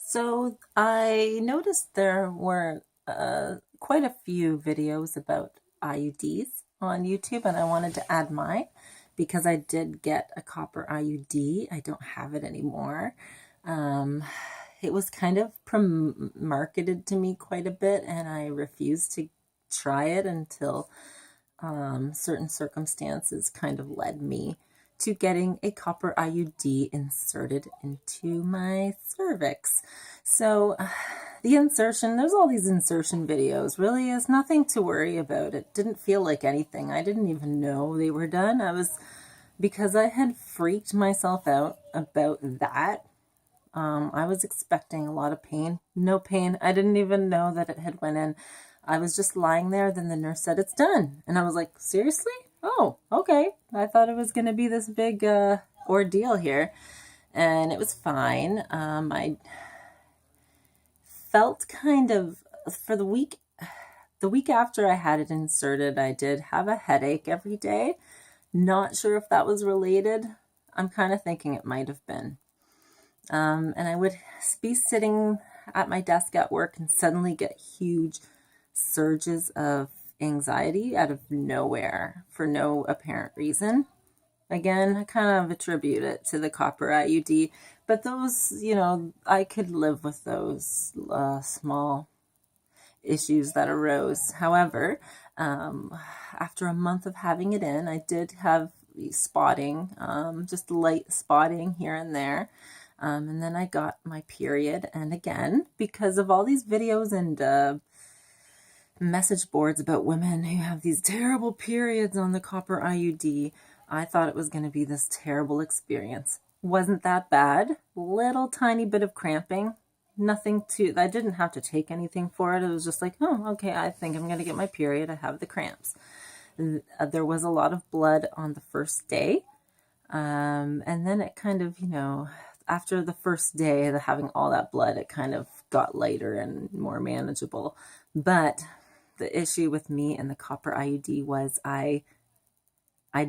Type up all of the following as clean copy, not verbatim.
So I noticed there were quite a few videos about IUDs on YouTube, and I wanted to add mine because I did get a copper IUD. I don't have it anymore. Um, it was kind of marketed to me quite a bit, and I refused to try it until certain circumstances kind of led me to getting a copper IUD inserted into my cervix. So the insertion, there's all these insertion videos, really is nothing to worry about. It didn't feel like anything. I didn't even know they were done. Because I had freaked myself out about that. I was expecting a lot of pain. No pain. I didn't even know that it had went in. I was just lying there. Then the nurse said, "It's done." And I was like, "Seriously? Oh, okay." I thought it was going to be this big ordeal here. And it was fine. I felt kind of, for the week after I had it inserted, I did have a headache every day. Not sure if that was related. I'm kind of thinking it might have been. And I would be sitting at my desk at work and suddenly get huge surges of anxiety out of nowhere for no apparent reason. Again, I kind of attribute it to the copper IUD, but those, I could live with those small issues that arose. However, after a month of having it in, I did have spotting, just light spotting here and there. And then I got my period. And again, because of all these videos and message boards about women who have these terrible periods on the copper IUD, I thought it was going to be this terrible experience. Wasn't that bad. Little tiny bit of cramping. Nothing I didn't have to take anything for it. It was just like, oh, okay, I think I'm going to get my period. I have the cramps. There was a lot of blood on the first day. And then it kind of, after the first day of having all that blood, it kind of got lighter and more manageable. But the issue with me and the copper IUD was I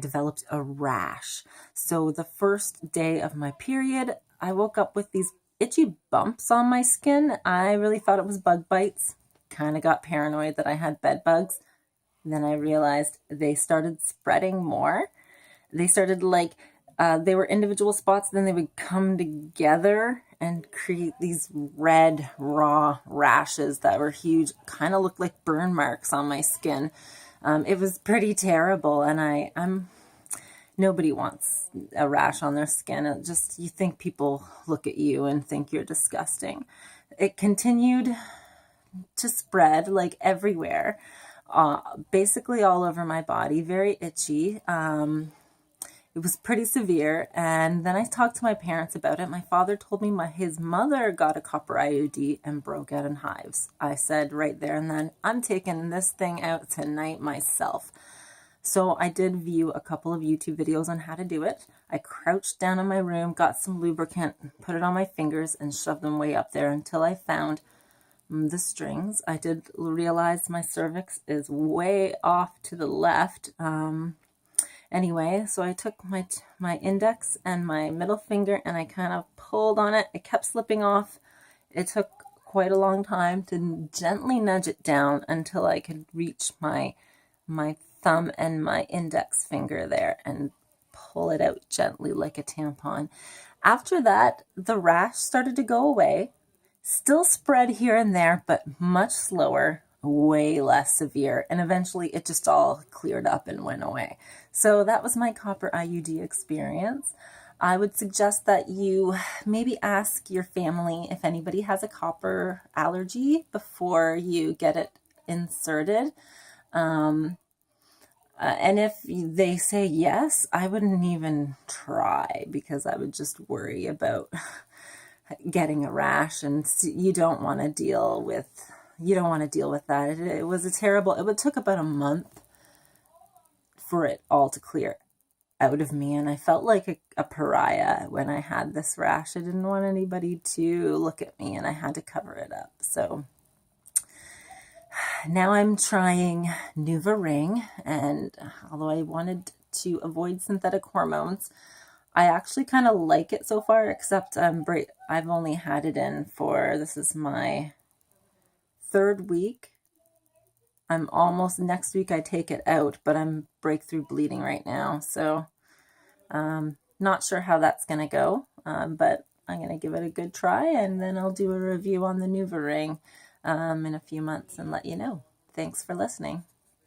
developed a rash. So the first day of my period, I woke up with these itchy bumps on my skin. I really thought it was bug bites. Kind of got paranoid that I had bed bugs. Then I realized they started spreading more. They started they were individual spots, then they would come together and create these red, raw rashes that were huge, kind of looked like burn marks on my skin. It was pretty terrible, and I'm nobody wants a rash on their skin. You think people look at you and think you're disgusting. It continued to spread like everywhere, basically all over my body, very itchy. It was pretty severe, and then I talked to my parents about it. My father told me his mother got a copper IUD and broke out in hives. I said right there and then, I'm taking this thing out tonight myself. So I did view a couple of YouTube videos on how to do it. I crouched down in my room, got some lubricant, put it on my fingers, and shoved them way up there until I found the strings. I did realize my cervix is way off to the left. Anyway, so I took my index and my middle finger and I kind of pulled on it. It kept slipping off. It took quite a long time to gently nudge it down until I could reach my thumb and my index finger there and pull it out gently like a tampon. After that, the rash started to go away. Still spread here and there, but much slower, way less severe, and eventually it just all cleared up and went away. So that was my copper IUD experience. I would suggest that you maybe ask your family if anybody has a copper allergy before you get it inserted. And if they say yes, I wouldn't even try because I would just worry about getting a rash, and you don't want to deal with that. It was it took about a month for it all to clear out of me, and I felt like a pariah when I had this rash. I didn't want anybody to look at me, and I had to cover it up. So now I'm trying NuvaRing, and although I wanted to avoid synthetic hormones, I actually kind of like it so far, except I've only had it in for, this is my third week. I'm almost, next week I take it out, but I'm breakthrough bleeding right now. So not sure how that's going to go, but I'm going to give it a good try, and then I'll do a review on the NuvaRing in a few months and let you know. Thanks for listening.